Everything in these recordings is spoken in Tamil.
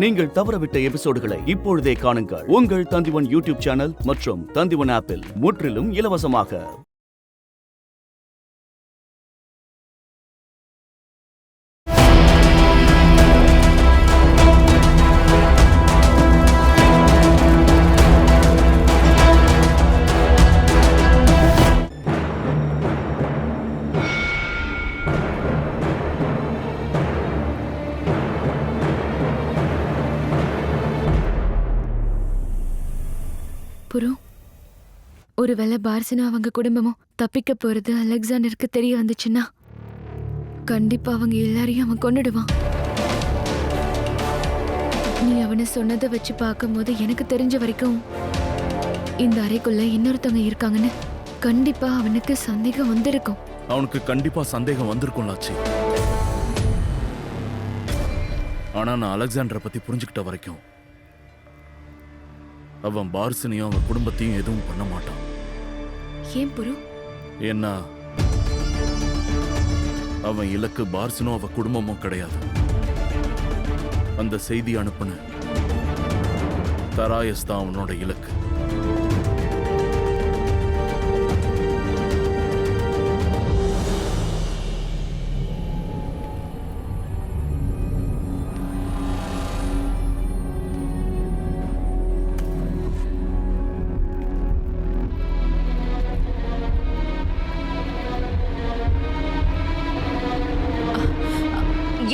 நீங்கள் தவறவிட்ட எபிசோடுகளை இப்பொழுதே காணுங்கள். உங்கள் தந்திவன் யூடியூப் சேனல் மற்றும் தந்திவன் ஆப்பில் முற்றிலும் இலவசமாக. புரு, ஒருவேளை பார்சினும் அவங்க குடும்பமும் தப்பிக்க போறது அலெக்சாண்டருக்கு தெரிய வந்துச்சுன்னா கண்டிப்பா அவங்க எல்லாரையும் அவன் கொன்னுடுவான். நீ அவனை சொன்னதை வச்சு பார்க்கும்போது எனக்கு தெரிஞ்ச வரைக்கும் இந்த அறைக்குள்ள இன்னொருத்தவங்க இருக்காங்கன்னு கண்டிப்பா அவனுக்கு சந்தேகம் வந்திருக்கும். அவனுக்கு கண்டிப்பா சந்தேகம் வந்திருக்கும் லாச்சி. ஆனா நான் அலெக்சாண்டரை பத்தி புரிஞ்சுக்கிட்ட வரைக்கும் அவன் பார்சினையும் அவன் குடும்பத்தையும் எதுவும் பண்ண மாட்டான். ஏன் புரு? ஏன்னா அவன் இலக்கு பார்சினும் அவ குடும்பமும் கிடையாது. அந்த செய்தி அனுப்புன தராயஸ் தான் அவனோட இலக்கு.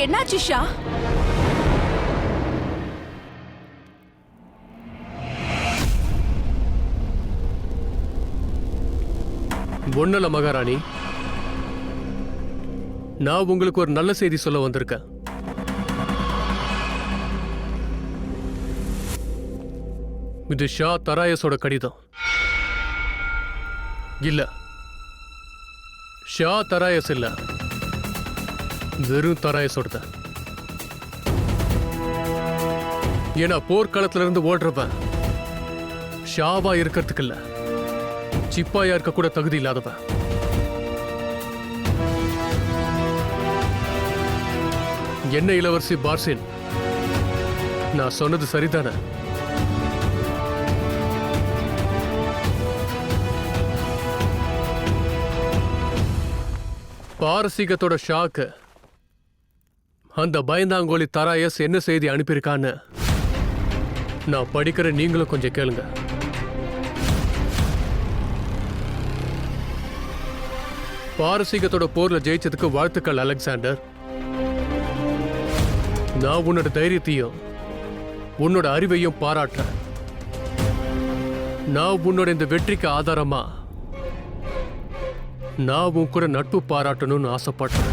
என்னாச்சு ஷா? ஒண்ணல மகாராணி, நான் உங்களுக்கு ஒரு நல்ல செய்தி சொல்ல வந்திருக்கேன். இது ஷா தராயஸோட கடிதம். இல்ல, ஷா தராயஸ் இல்ல, வெறும் தராயஸோட. ஏன்னா போர்க்களத்துல இருந்து ஓடுறவன் ஷாவா இருக்கிறதுக்கு இல்ல, சிப்பாயா இருக்க கூட தகுதி இல்லாதவன். என்ன இளவரசி பார்சின், நான் சொன்னது சரிதானே? பாரசீகத்தோட ஷாக்கு அந்த பயந்தாங்கோலி தராயஸ் என்ன செய்தி அனுப்பியிருக்கான்னு நான் படிக்கிற, நீங்களும் கொஞ்சம் கேளுங்க. பாரசீகத்தோட போர்ல ஜெயிச்சதுக்கு வாழ்த்துக்கள் அலெக்சாண்டர். நான் உன்னோட தைரியத்தையும் உன்னோட அறிவையும் பாராட்டுறேன். நான் உன்னோட இந்த வெற்றிக்கு ஆதாரமா நான் உன் கூட நட்பு பாராட்டணும்னு ஆசைப்படுறேன்.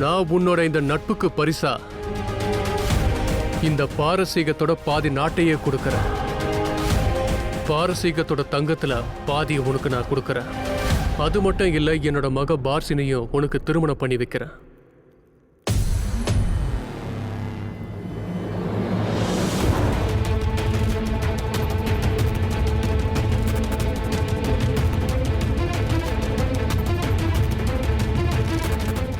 நான் உன்னோட இந்த நட்புக்கு பரிசா இந்த பாரசீகத்தோட பாதி நாட்டையே கொடுக்கறேன். பாரசீகத்தோட தங்கத்துல பாதியை உனக்கு நான் கொடுக்கறேன். அது மட்டும் இல்ல, என்னோட மக பார்சினையும் உனக்கு திருமணம் பண்ணி வைக்கிறேன்.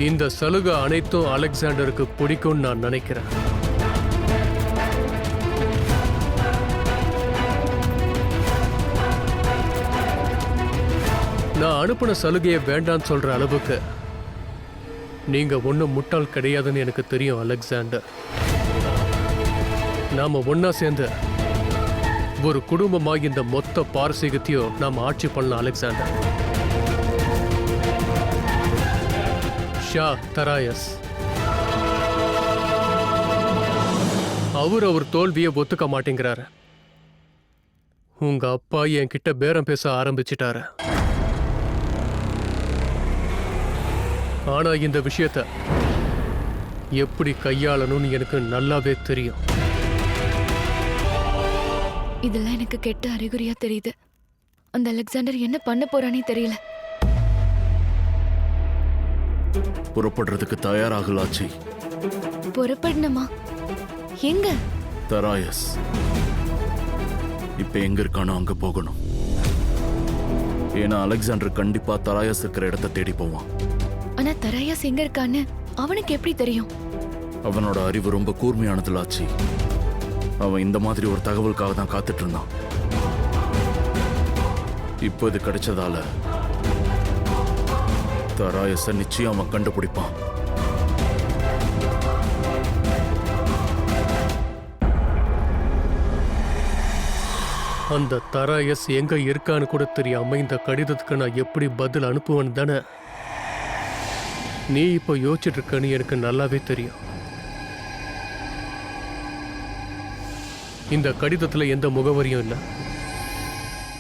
இந்த சலுகை அனைத்தும் அலெக்சாண்டருக்கு பிடிக்கும்னு நான் நினைக்கிறேன். நான் அனுப்பின சலுகையை வேண்டான்னு சொல்ற அளவுக்கு நீங்க ஒன்னும் முட்டாள் கிடையாதுன்னு எனக்கு தெரியும் அலெக்சாண்டர். நாம ஒன்னா சேர்ந்து ஒரு குடும்பமாக இந்த மொத்த பாரசீகத்தையும் நாம ஆட்சி பண்ணலாம் அலெக்சாண்டர். ஷா தராயஸ் அவர் தோல்வியை ஒத்துக்க மாட்டேங்கிறாரு. உங்க அப்பா என்கிட்ட பேரம் பேச ஆரம்பிச்சிட்டாரு. ஆனா இந்த விஷயத்த எப்படி கையாளணும்னு எனக்கு நல்லாவே தெரியும். இதெல்லாம் எனக்கு கெட்ட அறிகுறியா தெரியுது. அந்த அலெக்சாண்டர் என்ன பண்ண போறானே தெரியல. புறப்படுறதுக்கு தயாராகலாச்சி. புறப்படணுமா? எங்க? தராயஸ் இப்ப எங்க இருக்கானோ அங்க போகணும். ஏன்னா அலெக்சாண்டர் கண்டிப்பா தராயஸ் இருக்கிற இடத்தை தேடி போவான். ஆனா தராயஸ் எங்க இருக்கான்னு அவனுக்கு எப்படி தெரியும்? அவனோட அறிவு ரொம்ப கூர்மையானதுல ஆச்சு. அவன் இந்த மாதிரி ஒரு தகவலுக்காக தான் காத்துட்டு இருந்தான். இப்போ இது கிடைச்சதால தராயச நிச்சயம் அவன் கண்டுபிடிப்பான். அந்த தராயஸ் எங்க இருக்கான்னு கூட தெரியாம இந்த கடிதத்துக்கு நான் எப்படி பதில் அனுப்புவேன்னு தானே நீ இப்போ யோசிச்சுட்டு இருக்கன்னு எனக்கு நல்லாவே தெரியும். இந்த கடிதத்துல எந்த முகவரியும் இல்லை.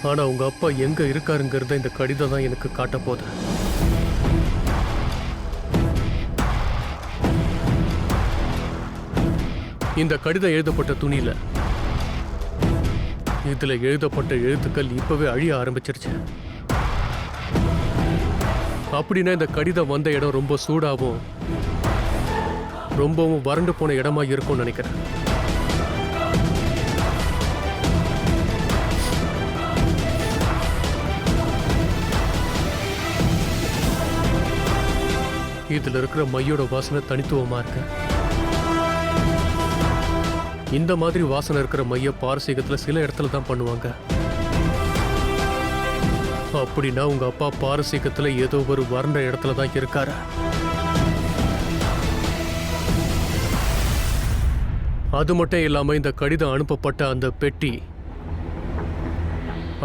ஆனா உங்க அப்பா எங்க இருக்காருங்கிறத இந்த கடிதம் தான் எனக்கு காட்ட போகுது. இந்த கடிதம் எழுதப்பட்ட துணியில இதுல எழுதப்பட்ட எழுத்துக்கள் இப்பவே அழிய ஆரம்பிச்சிருச்சு. அப்படின்னா இந்த கடிதம் வந்த இடம் ரொம்ப சூடாகவும் ரொம்பவும் வறண்டு போன இடமா இருக்கும்னு நினைக்கிறேன். இதுல இருக்கிற மையோட வாசனை தனித்துவமா இருக்கு. இந்த மாதிரி வாசனை இருக்கிற மைய பாரசீகத்துல சில இடத்துல தான் பண்ணுவாங்க. அப்படின்னா உங்க அப்பா பாரசீகத்துல ஏதோ ஒரு வறண்ட இடத்துல தான் இருக்காரு. அது மட்டும் இல்லாம இந்த கடிதம் அனுப்பப்பட்ட அந்த பெட்டி,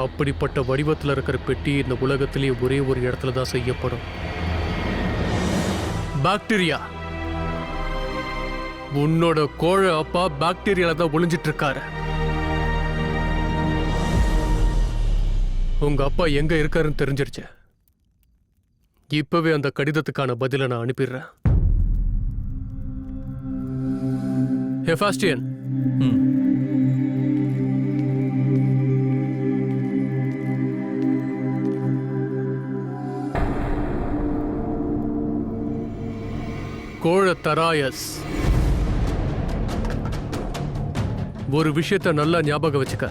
அப்படிப்பட்ட வடிவத்தில் இருக்கிற பெட்டி இந்த உலகத்திலேயே ஒரே ஒரு இடத்துல தான் செய்யப்படும். பாக்டீரியா. உன்னோட கோழ அப்பா பாக்டீரியால தான் ஒளிஞ்சிட்டு இருக்காரு. உங்க அப்பா எங்க இருக்காருன்னு தெரிஞ்சிருச்சு. இப்பவே அந்த கடிதத்துக்கான பதிலை நான் அனுப்பிடுறேன். ஹெஃபாஸ்டியன், கோழ தராயஸ், ஒரு விஷயத்தை நல்லா ஞாபகம் வச்சுக்க.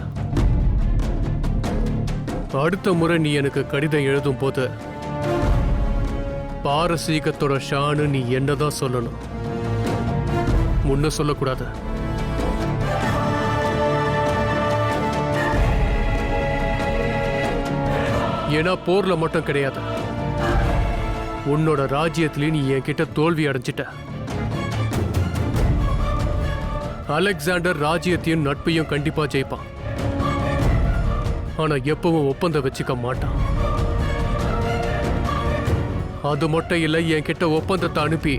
அடுத்த முறை நீ எனக்கு கடிதம் எழுதும் போது பாரசீகத்தோட ஷானு நீ என்னதான் சொல்லணும், முன்ன சொல்லக்கூடாது. ஏன்னா போர்ல மட்டும் கிடையாது, உன்னோட ராஜ்யத்திலே நீ என்கிட்ட தோல்வி அடைஞ்சிட்ட. அலெக்சாண்டர் ராஜ்யத்தையும் நட்பையும் கண்டிப்பா ஜெயிப்பான். ஆனா எப்பவும் ஒப்பந்தம் வச்சுக்க மாட்டான். அது மட்டும் இல்ல, என்கிட்ட ஒப்பந்தத்தை அனுப்பி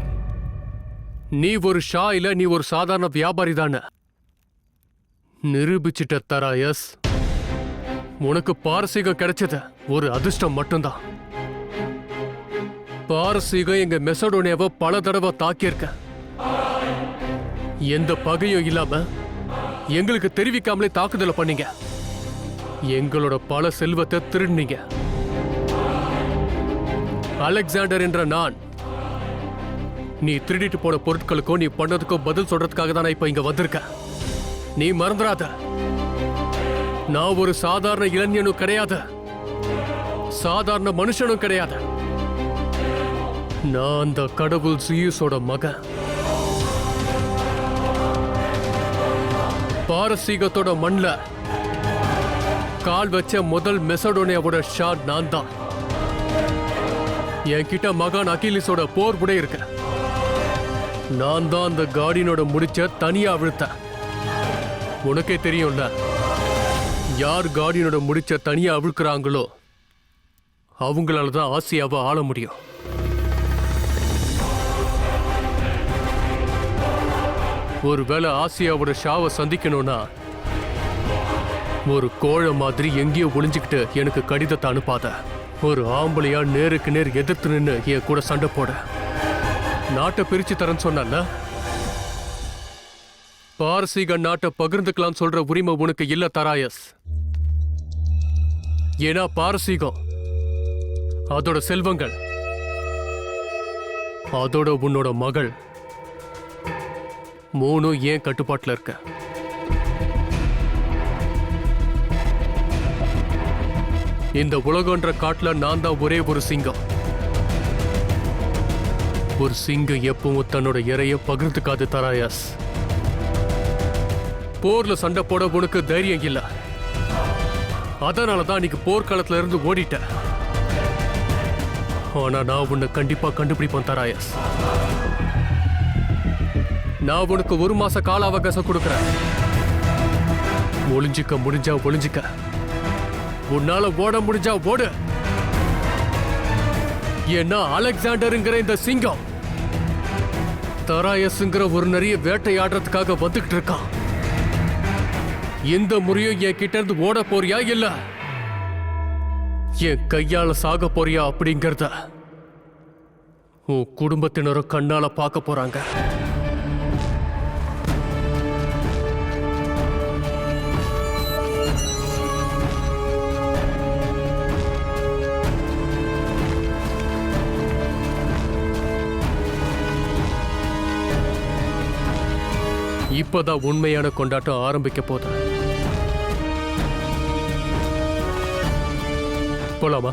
நீ ஒரு ஷா இல்ல, நீ ஒரு சாதாரண வியாபாரி தானே நிரூபிச்சிட்ட தராயஸ். உனக்கு பாரசீகம் கிடைச்சது ஒரு அதிர்ஷ்டம் மட்டும்தான். பாரசீகம் எங்க மெசடோனியாவை பல தடவை தாக்கியிருக்க. எந்த பகையும் இல்லாம எங்களுக்கு தெரிவிக்காமலே தாக்குதலை பண்ணீங்க. எங்களோட பல செல்வத்தை திருடினீங்க. அலெக்சாண்டர் என்ற நான் நீ திருடிட்டு போன பொருட்களுக்கோ நீ பண்ணதுக்கோ பதில் சொல்றதுக்காக தான் நான் இப்ப இங்க வந்திருக்க. நீ மறந்துடாத, நான் ஒரு சாதாரண இளைஞனும் கிடையாது, சாதாரண மனுஷனும் கிடையாது. நான் அந்த கடவுள் ஜியூஸோட மகன். பாரசீகத்தோட மண்ல கால் வச்ச முதல் மெசடோனியாவோட ஷா நான் தான். என்கிட்ட மகான் அகிலிஸோட போர் கூட இருக்க. நான் தான் அந்த கார்டியனோட முடிச்ச தனியா அவிழ்த்த. உனக்கே தெரியும்ல, யார் கார்டியனோட முடிச்ச தனியா அவிழ்க்கிறாங்களோ அவங்களால தான் ஆசியாவை ஆள முடியும். ஒருவேளை ஆசியாவோட ஷாவை சந்திக்கணும்னா ஒரு கோழை மாதிரி எங்கேயோ ஒளிஞ்சுக்கிட்டு எனக்கு கடிதத்தை அனுப்பாத. ஒரு ஆம்பளையா நேருக்கு நேர் எதிர்த்து நின்று என் கூட சண்டை போட. நாட்டை பிரிச்சு தரேன்னு சொன்ன, பாரசீக நாட்டை பகிர்ந்துக்கலாம் சொல்ற உரிமை உனக்கு இல்ல தராயஸ். ஏன்னா பாரசீகம், அதோட செல்வங்கள், அதோட உன்னோட மகள் மூணும் ஏன் கட்டுப்பாட்டுல இருக்க. இந்த உலகன்ற காட்டுல நான் தான் ஒரே ஒரு சிங்கம். ஒரு சிங்கம் எப்பவும் தன்னோட இரைய பகிர்ந்துக்காது தராயாஸ். போர்ல சண்டை போட உனக்கு தைரியம் இல்ல, அதனாலதான் நீக்கு போர்க்களத்துல இருந்து ஓடிட்ட. ஆனா நான் உன்னை கண்டிப்பா கண்டுபிடிப்பேன் தராயாஸ். நான் உனக்கு 1 மாச கால அவகாசம் கொடுக்கறேன். ஒளிஞ்சிக்க முடிஞ்சா ஒளிஞ்சிக்க, உன்னால ஓட முடிஞ்சா ஓடு. ஏன்னா அலெக்சாண்டருங்கிற இந்த சிங்கம் தராயஸ்ங்கிற ஒரு நிறைய வேட்டையாடுறதுக்காக வந்துகிட்டு இருக்கான். இந்த முறையும் என் கிட்ட இருந்து ஓட போறியா இல்ல என் கையால சாக போறியா அப்படிங்கறத உன் குடும்பத்தினரும் கண்ணால பார்க்க போறாங்க. இப்பதான் உண்மையான கொண்டாட்டம் ஆரம்பிக்க போகுது. போலாமா?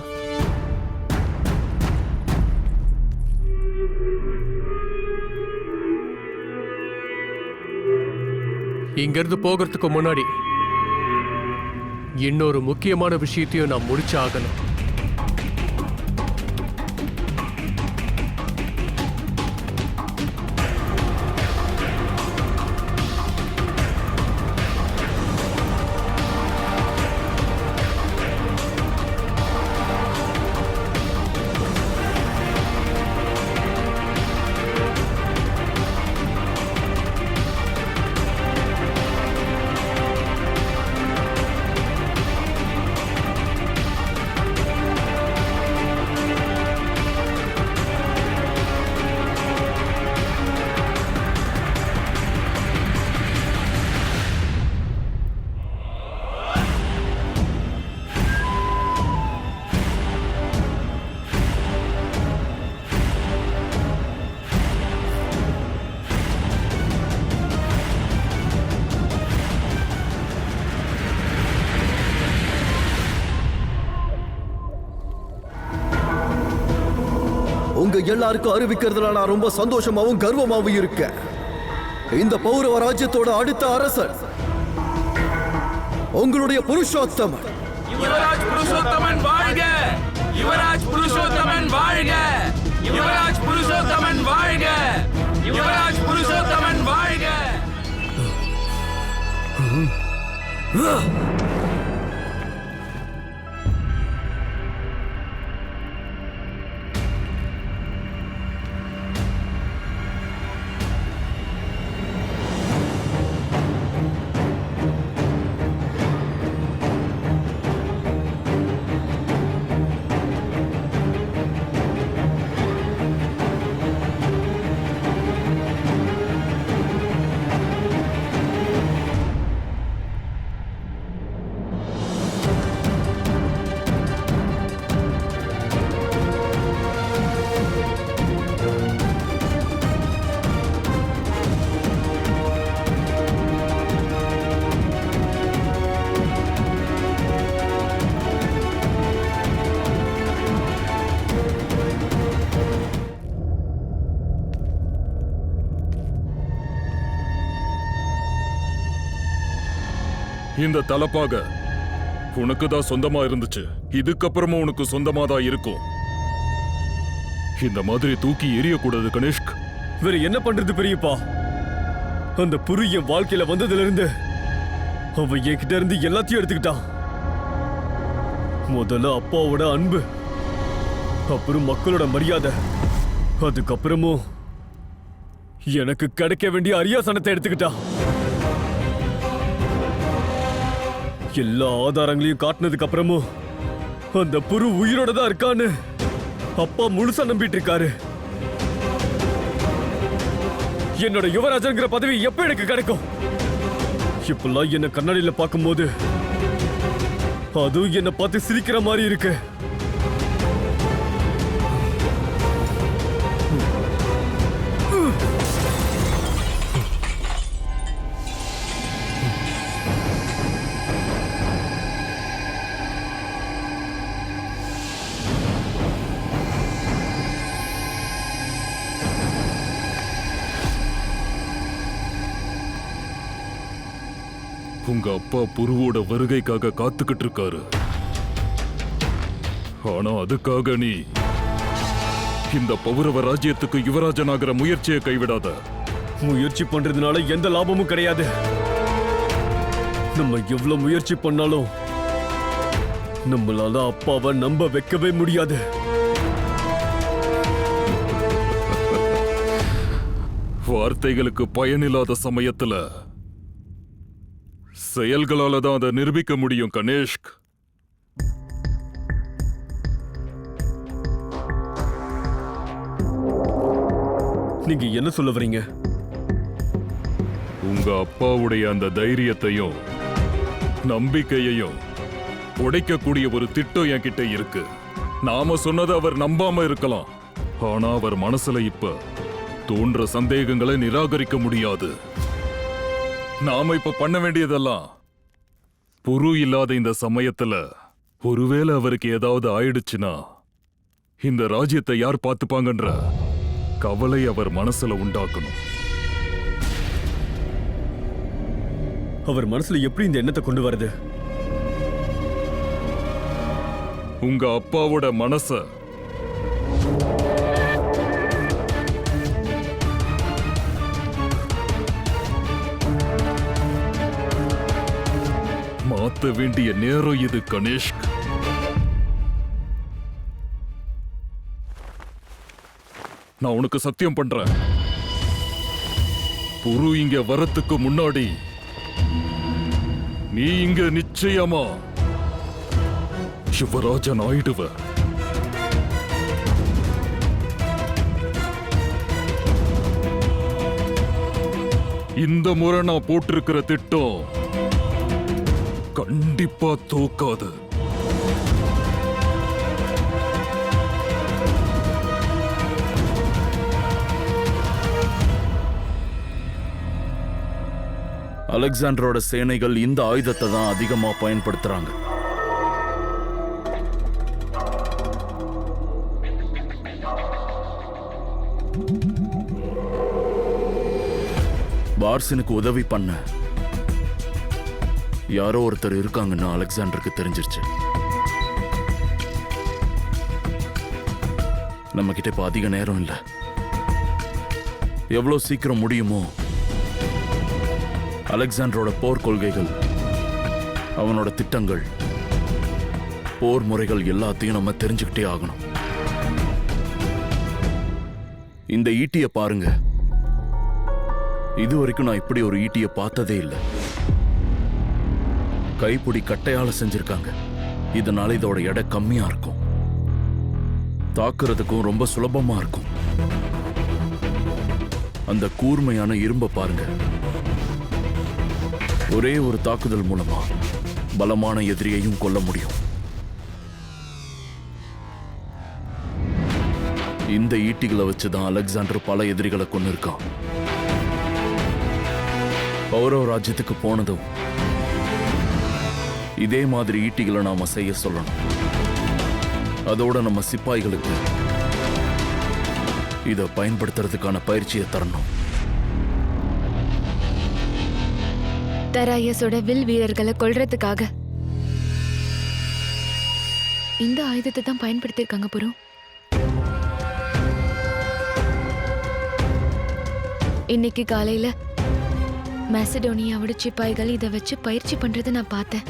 இங்கிருந்து போகிறதுக்கு முன்னாடி இன்னொரு முக்கியமான விஷயத்தையும் நான் முடிச்சு ஆகணும். உங்க எல்லாருக்கும் அறிவிக்கிறதுல நான் ரொம்ப சந்தோஷமாவும் கர்வமாவும் இருக்கேன். இந்த பௌரவ ராஜ்யத்தோட அடுத்த அரசர் உங்களுடைய புருஷோத்தமன். யுவராஜ் புருஷோத்தமன் வாழ்க! யுவராஜ் புருஷோத்தமன் வாழ்க! யுவராஜ் புருஷோத்தமன் வாழ்க! யுவராஜ் புருஷோத்தமன் வாழ்க! இந்த தலப்பாக உனக்கு தான் சொந்தமா இருந்துச்சு, இதுக்கப்புறமும் உனக்கு சொந்தமா தான் இருக்கும். இந்த மாதிரி தூக்கி எரியக்கூடாது கணேஷ்க். வேற என்ன பண்றது பெரியப்பா? அந்த புரு என் வாழ்க்கையில வந்ததுல இருந்து அவன் என்கிட்ட இருந்து எல்லாத்தையும் எடுத்துக்கிட்டான். முதல்ல அப்பாவோட அன்பு, அப்புறம் மக்களோட மரியாதை, அதுக்கப்புறமும் எனக்கு கிடைக்க வேண்டிய அரியாசனத்தை எடுத்துக்கிட்டான். எல்லா ஆதாரங்களையும் காட்டினதுக்கு அப்புறமும் அந்த புரு உயிரோட தான் இருக்கான்னு அப்பா முழுசா நம்பிட்டு இருக்காரு. என்னோட யுவராஜன்கிற பதவி எப்ப எனக்கு கிடைக்கும்? இப்பெல்லாம் என்ன கண்ணாடியில பார்க்கும்போது அதுவும் என்ன பார்த்து சிரிக்கிற மாதிரி இருக்கு. உங்க அப்பா புருவோட வருகைக்காக காத்துக்கிட்டு இருக்காரு. ஆனா அதுக்காக நீ இந்த பௌரவ ராஜ்யத்துக்கு யுவராஜனாகிற முயற்சியை கைவிடாத. முயற்சி பண்றதுனால எந்த லாபமும் கிடையாது. நம்ம எவ்வளவு முயற்சி பண்ணாலும் நம்மளால அப்பாவை நம்ப வைக்கவே முடியாது. வார்த்தைகளுக்கு பயனில்லாத சமயத்துல செயல்களால தான் அதை நிரூபிக்க முடியும் கணேஷ்க். நீங்க என்ன சொல்ல வரீங்க? உங்க அப்பாவுடைய அந்த தைரியத்தையும் நம்பிக்கையையும் உடைக்கக்கூடிய ஒரு திட்டம் என்கிட்ட இருக்கு. நாம சொன்னதை அவர் நம்பாம இருக்கலாம், ஆனா அவர் மனசுல இப்ப தோன்ற சந்தேகங்களை நிராகரிக்க முடியாது. நாம இப்ப பண்ண வேண்டியதெல்லாம், புரு இல்லாத இந்த சமயத்துல ஒருவேளை அவருக்கு ஏதாவது ஆயிடுச்சுன்னா இந்த ராஜ்யத்தை யார் பார்த்துப்பாங்கன்ற கவலை அவர் மனசுல உண்டாக்கணும். அவர் மனசுல எப்படி இந்த எண்ணத்தை கொண்டு வருது? உங்க அப்பாவோட மனச மாத்த வேண்டிய நேரம் இது கணேஷ்க். நான் உனக்கு சத்தியம் பண்றேன், புரு இங்க வரத்துக்கு முன்னாடி நீ இங்க நிச்சயமா யுவராஜன் ஆயிடுவ. இந்த முறை நான் போட்டிருக்கிற திட்டம் கண்டிப்பா தோக்காது. அலெக்சாண்டரோட சேனைகள் இந்த ஆயுதத்தை தான் அதிகமா பயன்படுத்துறாங்க. பார்சினுக்கு உதவி பண்ண யாரோ ஒருத்தர் இருக்காங்கன்னு அலெக்சாண்டருக்கு தெரிஞ்சிருச்சு. நம்ம கிட்ட இப்ப அதிக நேரம் இல்ல. எவ்வளவு சீக்கிரம் முடியுமோ அலெக்சாண்டரோட போர் கொள்கைகள், அவனோட திட்டங்கள், போர் முறைகள் எல்லாத்தையும் நம்ம தெரிஞ்சுக்கிட்டே ஆகணும். இந்த ஈட்டிய பாருங்க. இது வரைக்கும் நான் இப்படி ஒரு ஈட்டிய பார்த்ததே இல்லை. கைப்பிடி கட்டையால செஞ்சிருக்காங்க. இதனால இதோட எடை கம்மியா இருக்கும், தாக்குறதுக்கும் ரொம்ப சுலபமா இருக்கும். அந்த கூர்மையான இரும்பை பாருங்க. ஒரே ஒரு தாக்குதல் மூலமா பலமான எதிரியையும் கொல்ல முடியும். இந்த ஈட்டிகளை வச்சுதான் அலெக்சாண்டர் பல எதிரிகளை கொண்டு இருக்கான். பௌரவ ராஜ்யத்துக்கு போனதும் இதே மாதிரி ஈட்டிகளை நாம செய்ய சொல்லணும். அதோட நம்ம சிப்பாய்களுக்கு இதை பயன்படுத்துறதுக்கான பயிற்சியை தரணும். தராயஸோட வில் வீரர்களை கொல்றதுக்காக இந்த ஆயுதத்தை தான் பயன்படுத்தியிருக்காங்க புரு. இன்னைக்கு காலையில மாசிடோனியாவோட சிப்பாய்கள் இதை வச்சு பயிற்சி பண்றதை நான் பார்த்தேன்.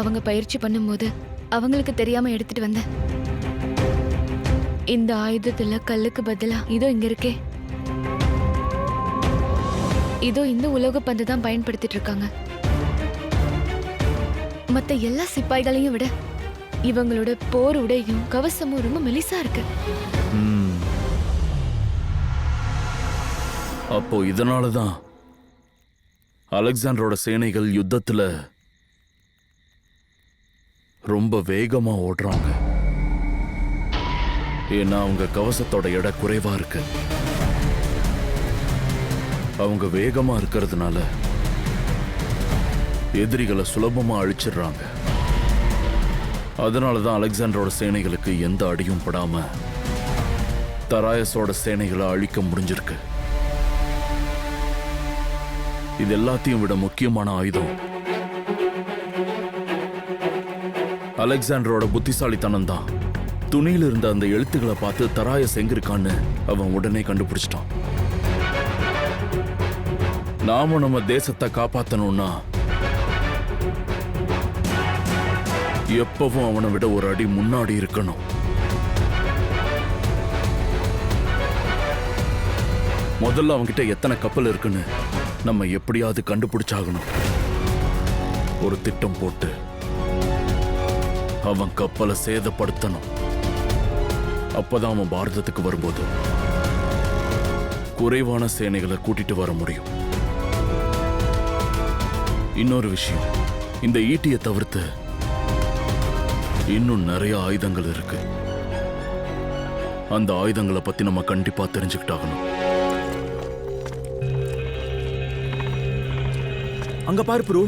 அவங்க பயிற்சி பண்ணும்போது அவங்களுக்கு தெரியாம எடுத்துட்டு வந்தேன். இந்த ஆயுதத்துல கல்லுக்கு பதிலா இதோ இங்க இருக்கே, இதோ இந்த உலோக பந்து தான் பயன்படுத்திட்டு இருக்காங்க. மத்த எல்லா சிப்பாய்களையும் விட இவங்களோட போர் உடையும் கவசமும் ரொம்ப மெலிசா இருக்கு. அப்போ இதனாலதான் அலெக்சாண்டரோட சேனைகள் யுத்தத்துல ரொம்ப வேகமா ஓடுறாங்க. ஏன்னா அவங்க கவசத்தோட எடை குறைவா இருக்கு. அவங்க வேகமா இருக்கிறதுனால எதிரிகளை சுலபமா அழிச்சிடுறாங்க. அதனாலதான் அலெக்சாண்டரோட சேனைகளுக்கு எந்த அடியும் படாம தராயஸோட சேனைகளை அழிக்க முடிஞ்சிருக்கு. இது எல்லாத்தையும் விட முக்கியமான ஆயுதம் அலெக்சாண்டரோட புத்திசாலித்தனம் தான். துணியில இருந்த அந்த எழுத்துக்களை பார்த்து தராய செங்கிருக்கான்னு அவன் உடனே கண்டுபிடிச்சிட்டான். நாம நம்ம தேசத்தை காப்பாத்தணும்னா எப்பவும் அவனை விட ஒரு அடி முன்னாடி இருக்கணும். முதல்ல அவன்கிட்ட எத்தனை கப்பல் இருக்குன்னு நம்ம எப்படியாவது கண்டுபிடிச்சாகணும். ஒரு திட்டம் போட்டு அவன் கப்பலை சேதப்படுத்தணும். அப்பதான் அவன் பாரதத்துக்கு வரும்போது குறைவான சேனைகளை கூட்டிட்டு வர முடியும். இன்னொரு விஷயம், இந்த ஈட்டியை தவிர்த்து இன்னும் நிறைய ஆயுதங்கள் இருக்கு. அந்த ஆயுதங்களை பத்தி நம்ம கண்டிப்பா தெரிஞ்சுக்கிட்டாகணும். அங்க பாரு புரு.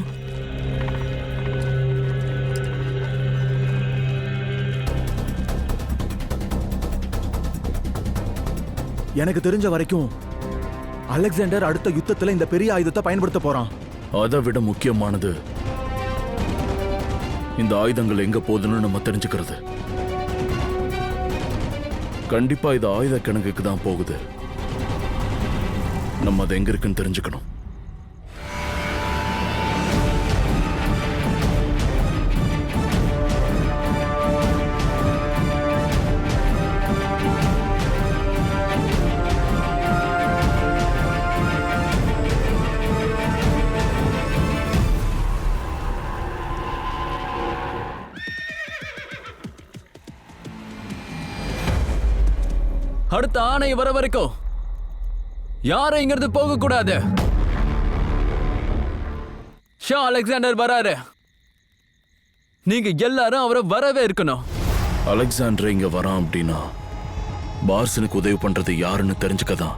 எனக்கு தெரிஞ்ச வரைக்கும் அலெக்சாண்டர் அடுத்த யுத்தத்துல இந்த பெரிய ஆயுதத்தை பயன்படுத்த போறான். அதை விட முக்கியமானது இந்த ஆயுதங்கள் எங்க போகுதுன்னு நம்ம தெரிஞ்சுக்கிறது. கண்டிப்பா இது ஆயுத கிணங்குக்கு தான் போகுது. நம்ம அது எங்க இருக்குன்னு தெரிஞ்சுக்கணும். அடுத்த ஆணை வர வரைக்கும் யாரும் இங்கிருந்து போக கூடாது. ஷா அலெக்சாண்டர் வராரு. நீங்க எல்லாரும் அவரை வரவே இருக்கணும். அலெக்சாண்டர் இங்க வரான் அப்படின்னா பார்சனுக்கு உதவி பண்றது யாருன்னு தெரிஞ்சுக்கதான்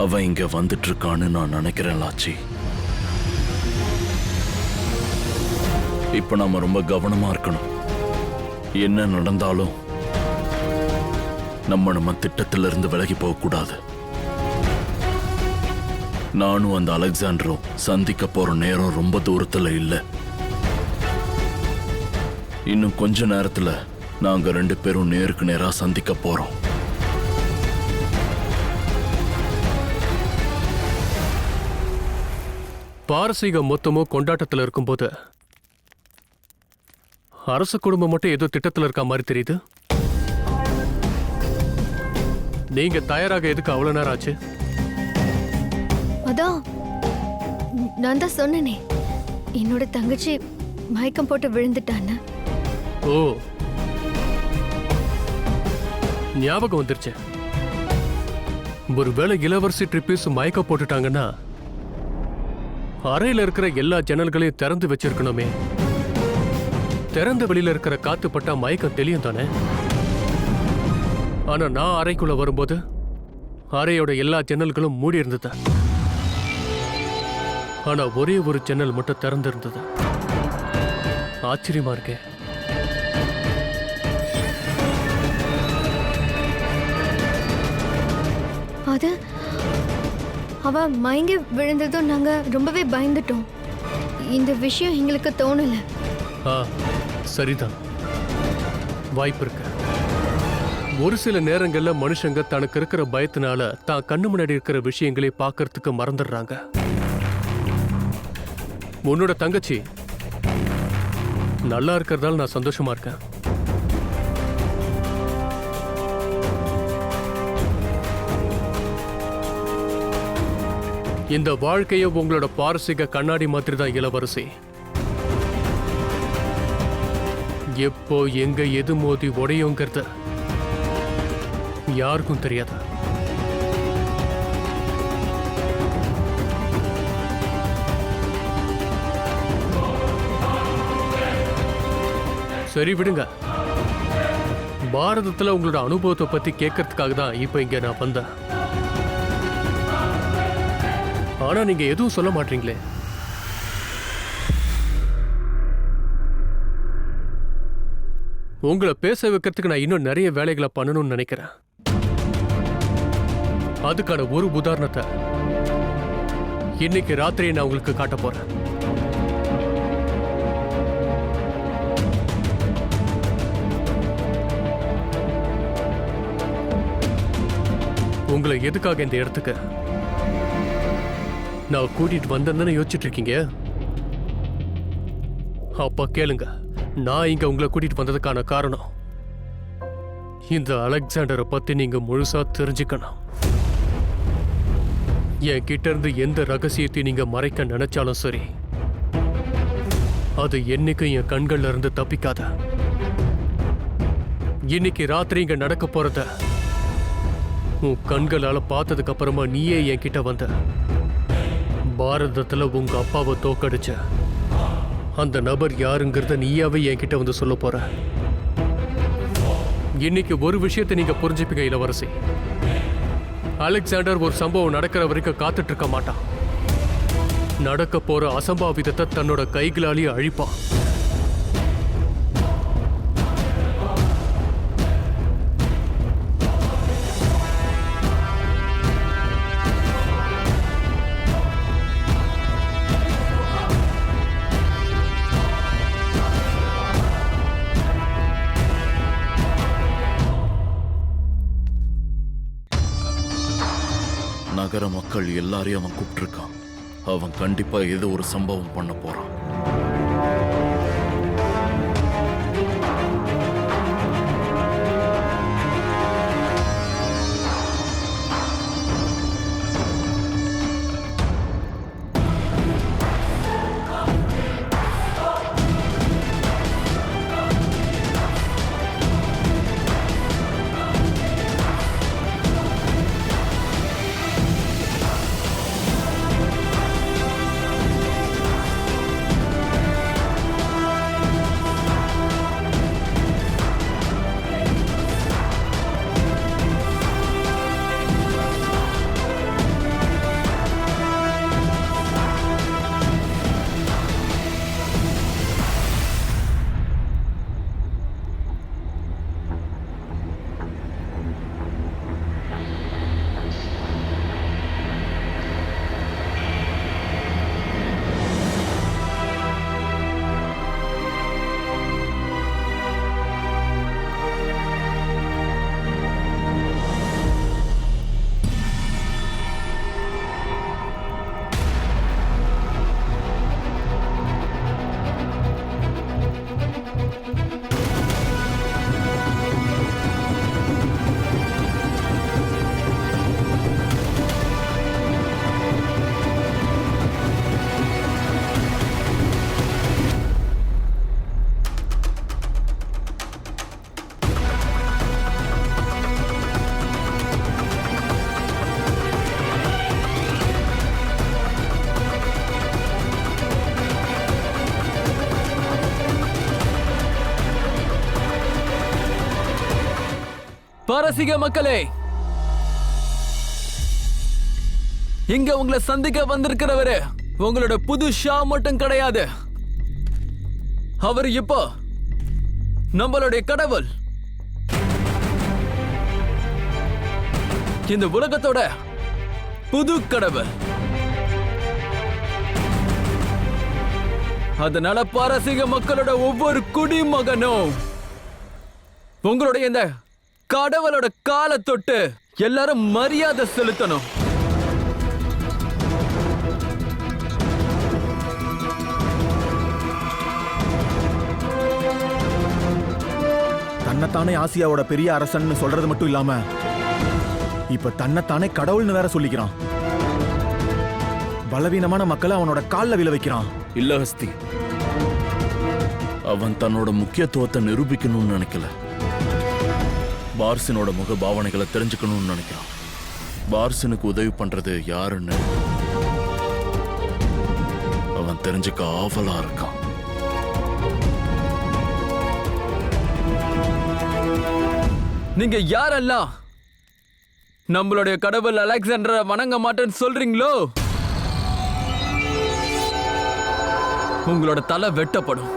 அவன் இங்க வந்துட்டு இருக்கான்னு நான் நினைக்கிறேன் லாச்சி. இப்ப நாம ரொம்ப கவனமா இருக்கணும். என்ன நடந்தாலும் நம்ம திட்டத்திலிருந்து விலகி போக கூடாது. நானும் அந்த அலெக்சாண்டரும் சந்திக்க போற நேரம் ரொம்ப தூரத்துல இல்ல. இன்னும் கொஞ்ச நேரத்துல நாங்க 2 பேரும் நேருக்கு நேரா சந்திக்க போறோம். பாரசீக மொத்தமும் கொண்டாட்டத்தில் இருக்கும்போது அரச குடும்பம் மட்டும் ஏதோ திட்டத்தில் இருக்க மாதிரி தெரியுது. நீங்க தயாராக எதுக்கு அவ்வளவு நேரம் ஆச்சு? அதான் நான் தான் சொன்னேனே, என்னோட தங்கச்சி மயக்கம் போட்டு விழுந்துட்டான்னு. ஓ, ஞாபகம் வந்துருச்சு. ஒருவேளை இளவரசி ட்ரிப்பீஸ் மயக்கம் போட்டுட்டாங்கன்னா அறையில இருக்கிற எல்லா ஜன்னல்களையும் திறந்து வச்சிருக்கணுமே. திறந்த வெளியில இருக்கிற காத்து பட்டா மயக்கம் தெரியும் தானே. ஆனா நான் அறைக்குள்ள வரும்போது அறையோட எல்லா ஜன்னல்களும் மூடி இருந்தது. ஆனா ஒரே ஒரு ஜன்னல் மட்டும் திறந்து இருந்தது. ஆச்சரியமா இருக்கே. அது அவ மயங்கி விழுந்ததும் நாங்க ரொம்பவே பயந்துட்டோம். இந்த விஷயம் எங்களுக்கு தோணல. சரிதான், வாய்ப்பு இருக்கு. ஒரு சில நேரங்கள்ல மனுஷங்க தனக்கு இருக்கிற பயத்தினால தான் கண்ணு முன்னாடி இருக்கிற விஷயங்களை பார்க்கறதுக்கு மறந்துடுறாங்க. உன்னோட தங்கச்சி நல்லா இருக்கிறதால நான் சந்தோஷமா இருக்கேன். இந்த வாழ்க்கைய உங்களோட பாரசீக கண்ணாடி மாதிரி தான் இளவரசி. எப்போ எங்க எது மோதி உடையுங்கிறது யாருக்கும் தெரியாது. சரி விடுங்க. பாரதத்துல உங்களோட அனுபவத்தை பத்தி கேட்கறதுக்காக தான் இப்ப இங்க நான் வந்தேன். ஆனா நீங்க எதுவும் சொல்ல மாட்டீங்களே. உங்களை பேச வைக்கிறதுக்கு நான் இன்னும் நிறைய வேலைகளை பண்ணணும்னு நினைக்கிறேன். அதுக்கான ஒரு உதாரணத்தை இன்னைக்கு ராத்திரியை நான் உங்களுக்கு காட்ட போறேன். உங்களை எதுக்காக இந்த இடத்துக்கு நான் கூட்டிட்டு வந்தேன்னு யோசிச்சுட்டு இருக்கீங்க? அப்ப கேளுங்க, நான் இங்க உங்களை கூட்டிட்டு வந்ததுக்கான காரணம், இந்த அலெக்சாண்டரை பத்தி நீங்க முழுசா தெரிஞ்சுக்கணும். என் கிட்ட இருந்து எந்த ரகசியத்தையும் நீங்க மறைக்க நினைச்சாலும் சரி, அது என்னைக்கும் என் கண்கள்ல இருந்து தப்பிக்காத. இன்னைக்கு ராத்திரி இங்க நடக்க போறத உன் கண்களால பார்த்ததுக்கு அப்புறமா நீயே என் கிட்ட வந்த. பாரதத்துல உங்க அப்பாவை தோக்கடிச்ச அந்த நபர் யாருங்கிறத நீயாவே என்கிட்ட வந்து சொல்ல போற. இன்னைக்கு ஒரு விஷயத்தை நீங்க புரிஞ்சுப்பீங்க இளவரசி. அலெக்சாண்டர் ஒரு சம்பவம் நடக்கிற வரைக்கும் காத்துட்டு இருக்க மாட்டான். நடக்க போற அசம்பாவிதத்தை தன்னோட கைகளாலேயே அழிப்பான். நகர மக்கள் எல்லாரையும் அவன் கூப்பிட்டுருக்கான். அவன் கண்டிப்பா ஏதோ ஒரு சம்பவம் பண்ண போறான். பாரசீக மக்களே, இங்க உங்களை சந்திக்க வந்திருக்கிறவரு உங்களோட புது ஷா மட்டும் கிடையாது. அவர் இப்போ நம்மளுடைய கடவுள். இந்த உலகத்தோட புது கடவுள். அதனால பாரசீக மக்களோட ஒவ்வொரு குடிமகனும் உங்களுடைய இந்த கடவுளோட காலை தொட்டு எல்லாரும் மரியாதை செலுத்தணும். தன்னைத்தானே ஆசியாவோட பெரிய அரசன்னு சொல்றது மட்டும் இல்லாம இப்ப தன்னைத்தானே கடவுள்னு வேற சொல்லிக்கிறான். பலவீனமான மக்களை அவனோட கால்ல விழ வைக்கிறான். இல்ல ஹஸ்தி, அவன் தன்னோட முக்கியத்துவத்தை நிரூபிக்கணும்னு நினைக்கல. பார்சினோட முக பாவனைகளை தெரிஞ்சுக்கணும்னு நினைக்கிறான். பார்சினுக்கு உதவி பண்றது யாருன்னு அவன் தெரிஞ்சுக்க ஆவலா இருக்கான். நீங்க யாரெல்லாம் நம்மளுடைய கடவுள் அலெக்சாண்டரை வணங்க மாட்டேன்னு சொல்றீங்களோ, உங்களோட தலை வெட்டப்படும்.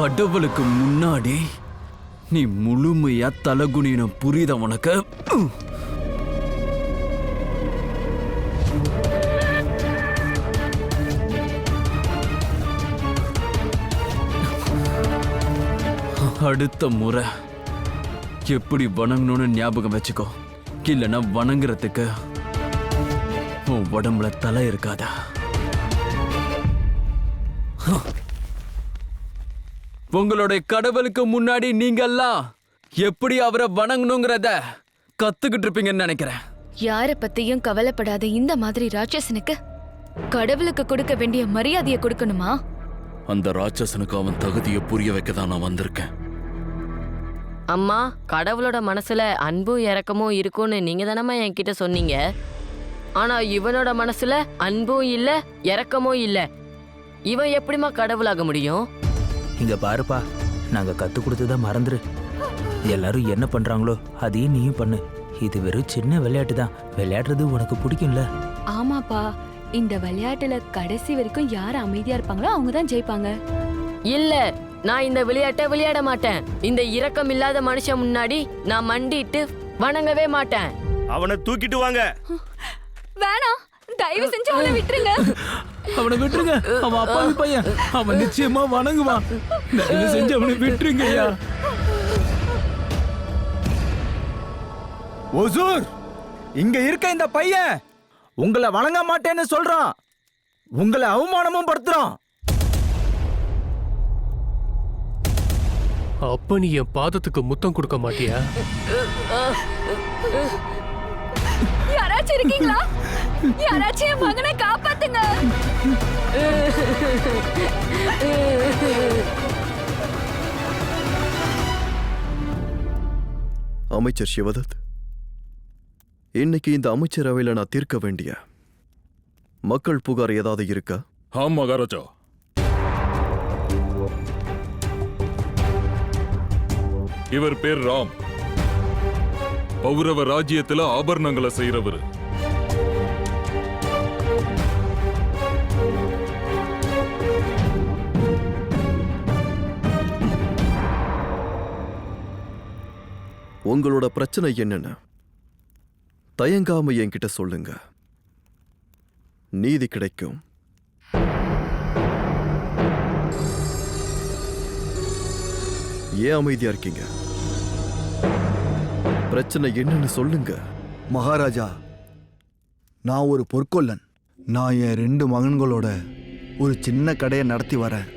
கடவுளுக்கு முன்னாடி நீ முழுமையா தலகுனியணும், புரியுதா உனக்கு? அடுத்த முறை எப்படி வணங்கணும்னு ஞாபகம் வச்சுக்கோ, இல்லைன்னா வணங்குறதுக்கு உன் உடம்புல தலை இருக்காதா? உங்களுடைய கடவுளுக்கு முன்னாடி நீங்கெல்லாம் எப்படி அவரை வணங்கணுங்கிறத கத்துக்கிட்டு இருப்பீங்கன்னு நினைக்கிறேன். யார பத்தியும் கவலைப்படாத இந்த மாதிரி ராட்சசனுக்கு கடவுளுக்கு கொடுக்க வேண்டிய மரியாதையை கொடுக்கணுமா? அந்த ராட்சசனுக்கு அவன் தகுதியை புரிய வைக்க தான் நான் வந்திருக்கேன். அம்மா, கடவுளோட மனசுல அன்பும் இரக்கமும் இருக்கும்னு நீங்க தானம்மா என்கிட்ட சொன்னீங்க. ஆனா இவனோட மனசுல அன்பும் இல்ல இரக்கமும் இல்ல. இவன் எப்படிமா கடவுளாக முடியும்? இங்க பாருப்பா, நாங்க கத்து கொடுத்ததை மறந்துரு. எல்லாரும் என்ன பண்றாங்களோ அதையும் நீயும் பண்ணு. இது வெறும் சின்ன விளையாட்டு தான். விளையாடுறது உனக்கு பிடிக்கும்ல? ஆமாப்பா, இந்த விளையாட்டுல கடைசி வரைக்கும் யார் அமைதியா இருப்பாங்களோ அவங்க தான் ஜெயிப்பாங்க. இல்ல, நான் இந்த விளையாட்டை விளையாட மாட்டேன். இந்த இரக்கம் இல்லாத மனுஷன் முன்னாடி நான் மண்டிட்டு வணங்கவே மாட்டேன். அவனை தூக்கிட்டு வாங்க. வேணாம், தயவு செஞ்சு அவனை விட்டுருங்க. அவனை விட்டுருங்க, அவன் அப்பாவி பையன், அவன் நிச்சயமா வணங்குவான். தயவு செஞ்சு அவனை விட்டுருங்கய்யா. ஒசூர், இங்க இருக்க இந்த பையன் உங்களை வணங்க மாட்டேன்னு சொல்றான். உங்களை அவமானமும் படுத்துறான். அப்ப நீ என் பாதத்துக்கு முத்தம் கொடுக்க மாட்டியா? யாராச்சும் இருக்கீங்களா? யாராச்சும் என் மகனை காப்பாத்துங்க. அமைச்சர் சிவதத், இன்னைக்கு இந்த அமைச்சரவையில நான் தீர்க்க வேண்டிய மக்கள் புகார் ஏதாவது இருக்கா? ஆம் மகாராஜா. இவர் பேர் ராம். பௌரவ ராஜ்யத்துல ஆபரணங்களை செய்யறவர். உங்களோட பிரச்சனை என்னன்னு தயங்காம என்கிட்ட சொல்லுங்க, நீதி கிடைக்கும். ஏன் அமைதியா இருக்கீங்க? பிரச்சனை என்னன்னு சொல்லுங்க. மகாராஜா, நான் ஒரு பொற்கொல்லன். நான் என் 2 மகன்களோட ஒரு சின்ன கடையை நடத்தி வரேன்.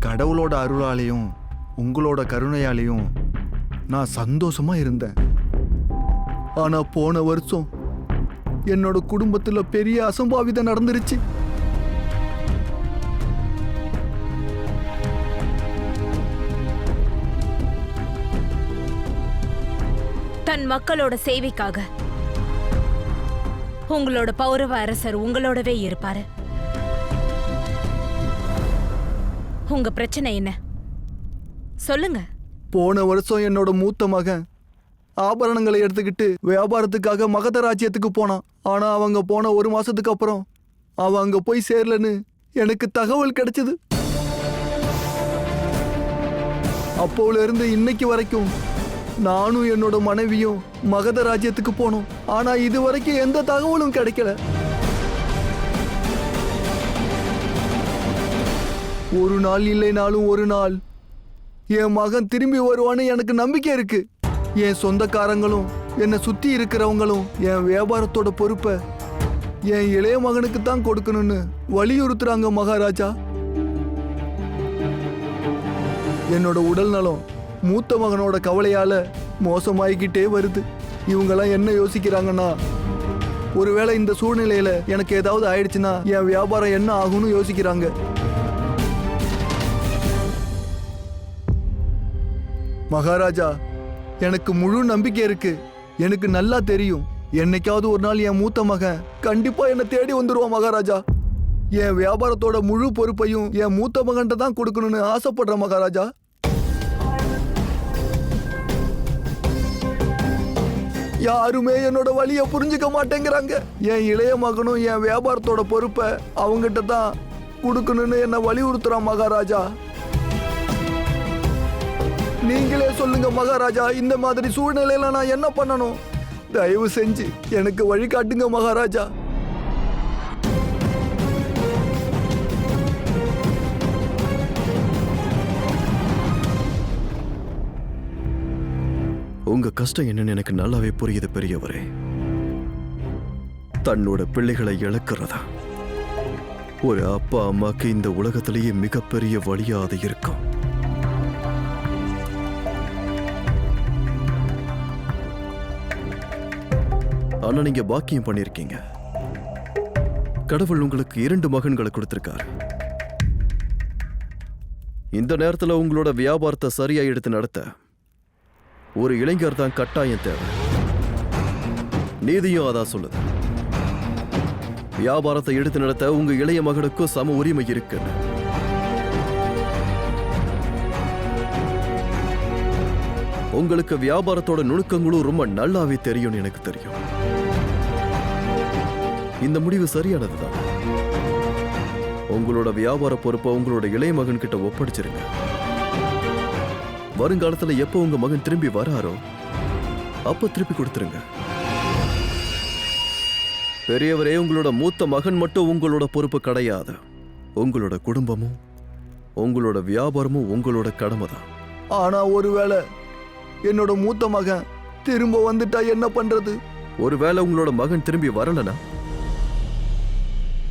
கடவுளோட அருளாலையும் உங்களோட கருணையாலையும் நான் சந்தோஷமா இருந்தேன். ஆனா போன வருஷம் என்னோட குடும்பத்துல பெரிய அசம்பாவிதம் நடந்துருச்சு. தன் மக்களோட சேவைக்காக உங்களோட பௌரவ அரசர் உங்களோடவே இருப்பாரு. உங்க பிரச்சனை என்ன சொல்லுங்க. போன வருஷம் என்னோட மூத்த மகன் ஆபரணங்களை எடுத்துக்கிட்டு வியாபாரத்துக்காக மகத ராஜ்யத்துக்கு போனான். ஆனா அவங்க போன 1 மாசத்துக்கு அப்புறம் அவன் அங்க போய் சேரலன்னு எனக்கு தகவல் கிடைச்சது. அப்போல இருந்து இன்னைக்கு வரைக்கும் நானும் என்னோட மனைவியும் மகத ராஜ்யத்துக்கு போனோம். ஆனா இது வரைக்கும் எந்த தகவலும் கிடைக்கல. ஒரு நாள் இல்லைனாலும் ஒரு நாள் என் மகன் திரும்பி வருவான்னு எனக்கு நம்பிக்கை இருக்கு. என் சொந்தக்காரங்களும் என்னை சுத்தி இருக்கிறவங்களும் என் வியாபாரத்தோட பொறுப்பை என் இளைய மகனுக்கு தான் கொடுக்கணும்னு வலியுறுத்துறாங்க மகாராஜா. என்னோட உடல் நலம் மூத்த மகனோட கவலையால மோசமாயிக்கிட்டே வருது. இவங்கெல்லாம் என்ன யோசிக்கிறாங்கன்னா, ஒருவேளை இந்த சூழ்நிலையில எனக்கு ஏதாவது ஆயிடுச்சுன்னா என் வியாபாரம் என்ன ஆகும்னு யோசிக்கிறாங்க. மகாராஜா, எனக்கு முழு நம்பிக்கை இருக்கு. எனக்கு நல்லா தெரியும், என்னைக்காவது ஒரு நாள் என் மூத்த மகன் கண்டிப்பா என்னை தேடி வந்துருவான் மகாராஜா. என் வியாபாரத்தோட முழு பொறுப்பையும் என் மூத்த மகன்கிட்ட தான் கொடுக்கணும்னு ஆசைப்படுறேன் மகாராஜா. யாருமே என்னோட வழியை புரிஞ்சுக்க மாட்டேங்கிறாங்க. என் இளைய மகனும் என் வியாபாரத்தோட பொறுப்பை அவங்ககிட்ட தான் கொடுக்கணும்னு என்னை வலியுறுத்துறான் மகாராஜா. நீங்களே சொல்லுங்க மகாராஜா, இந்த மாதிரி சூழ்நிலையில நான் என்ன பண்ணணும்? தயவு செஞ்சு எனக்கு வழிகாட்டுங்க மகாராஜா. உங்க கஷ்டம் என்னன்னு எனக்கு நல்லாவே புரியுது பெரியவரே. தன்னோட பிள்ளைகளை இழக்கிறதா ஒரு அப்பா அம்மாக்கு இந்த உலகத்திலேயே மிகப்பெரிய வழியா அது இருக்கும். ஆனா நீங்க பாக்கியம் பண்ணிருக்கீங்க. கடவுள் உங்களுக்கு 2 மகன்களை கொடுத்திருக்காரு. இந்த நேரத்துல உங்களோட வியாபாரத்தை சரியா எடுத்து நடத்த ஒரு இளைஞர் தான் கட்டாயம் தேவை. நீதியும் அதான் சொல்லுது. வியாபாரத்தை எடுத்து நடத்த உங்க இளைய மகனுக்கும் சம உரிமை இருக்கு. உங்களுக்கு வியாபாரத்தோட நுணுக்கங்களும் ரொம்ப நல்லாவே தெரியும்னு எனக்கு தெரியும். இந்த முடிவு சரியானதுதான். உங்களோட வியாபார பொறுப்பை உங்களோட இளைய மகன் கிட்ட ஒப்படைச்சிருங்க. வருங்காலத்துல எப்போ உங்க மகன் திரும்பி வராரோ அப்ப திருப்பி கொடுத்துருங்க. பெரியவரே, உங்களோட மூத்த மகன் மட்டும் உங்களோட பொறுப்பு கிடையாது. உங்களோட குடும்பமும் உங்களோட வியாபாரமும் உங்களோட கடமை தான். ஆனா ஒருவேளை என்னோட மூத்த மகன் திரும்ப வந்துட்டா என்ன பண்றது? ஒருவேளை உங்களோட மகன் திரும்பி வரலனா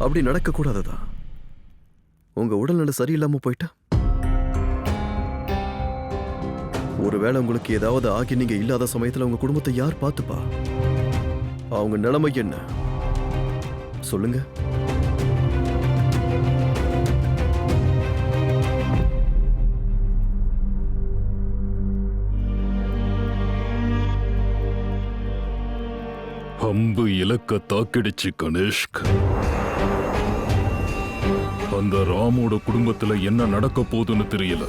அப்படி நடக்க கூடாதுதான். உங்க உடல்நல சரியில்லாம போயிட்டா, ஒருவேளை உங்களுக்கு ஏதாவது ஆகி நீங்க இல்லாத சமயத்துல உங்க குடும்பத்தை யார் பார்த்துப்பா? அவங்க நிலைமை என்ன சொல்லுங்க. அம்பு இலக்க தாக்கிடுச்சு கணேஷ்க். அந்த ராமோட குடும்பத்துல என்ன நடக்க போகுதுன்னு தெரியல.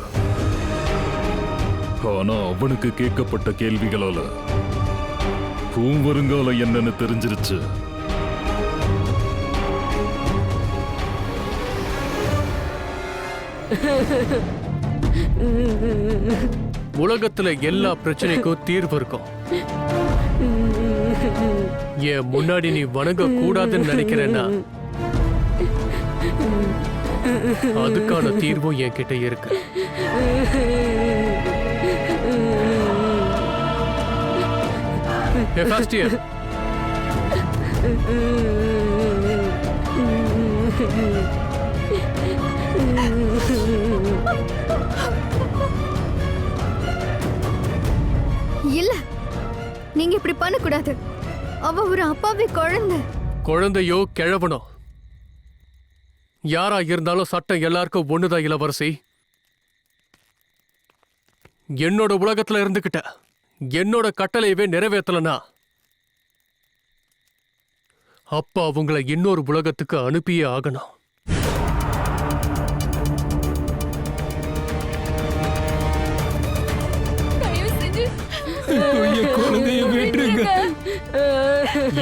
ஆனா அவனுக்கு கேட்கப்பட்ட கேள்விகளால வருங்காலம் என்னன்னு தெரிஞ்சிருச்சு. உலகத்துல எல்லா பிரச்சனைக்கும் தீர்வு இருக்கும். என் முன்னாடி நீ வணங்க கூடாதுன்னு நினைக்கிறேன்னா அதுக்கான தீர்வும் என்கிட்ட இருக்கு. ஹெஃபாஸ்டியர், இல்ல, நீங்க இப்படி பண்ணக்கூடாது. அவ ஒரு அப்பாவி குழந்தை. குழந்தையோ கிழவனோ யாரா இருந்தாலும் சட்டம் எல்லாருக்கும் ஒண்ணுதான் இளவரசி. என்னோட உலகத்துல இருந்துகிட்ட என்னோட கட்டளையவே நிறைவேற்றலனா அப்பா அவங்களை இன்னொரு உலகத்துக்கு அனுப்பியே ஆகணும்.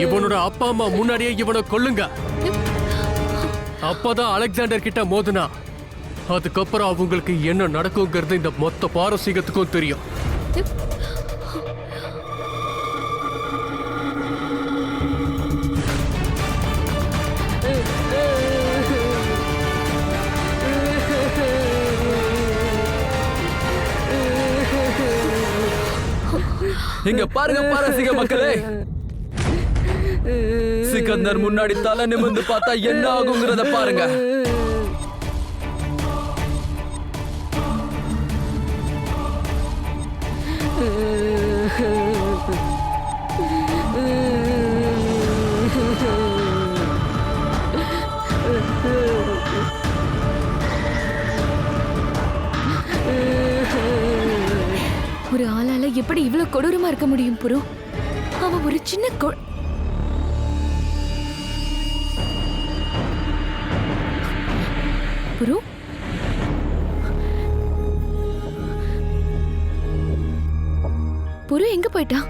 இவனோட அப்பா அம்மா முன்னாடியே இவனை கொல்லுங்க. அப்பதான் அலெக்சாண்டர் கிட்ட மோதுனா அதுக்கப்புறம் அவங்களுக்கு என்ன நடக்குங்கிறது இந்த மொத்த பாரசீகத்துக்கும் தெரியும். இங்க பாருங்க பாரசீக மக்களே, சிக்கந்தர் முன்னாடி தலை நிமிர்ந்து பார்த்தா என்ன ஆகுங்கிறத பாருங்க. ஒரு ஆளால எப்படி இவ்வளவு கொடூரமா இருக்க முடியும் புரு? அவன் ஒரு சின்ன புரு, புரு எங்க போயிட்டான்?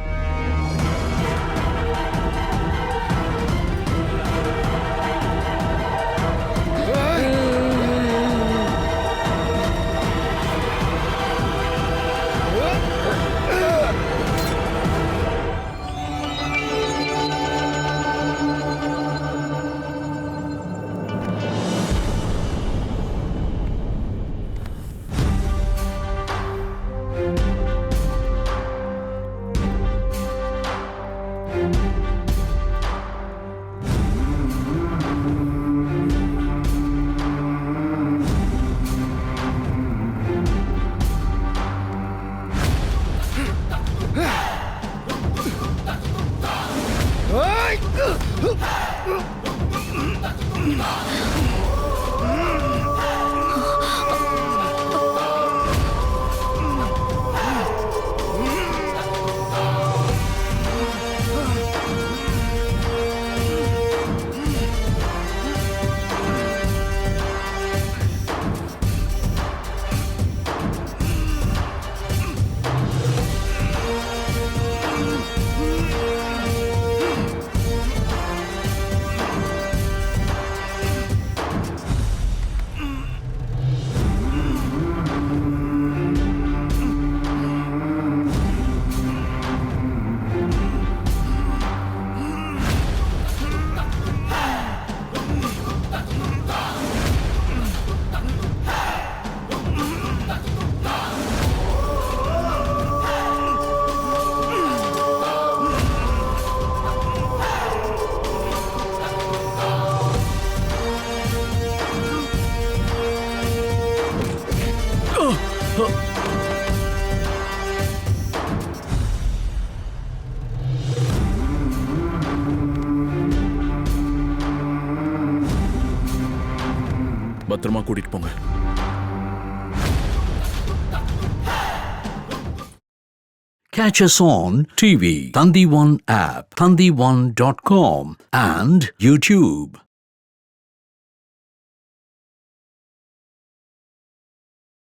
பத்திரமா கூட்டிட்டு போங்க. Catch us on TV, Thandivan app, thandivan.com and YouTube.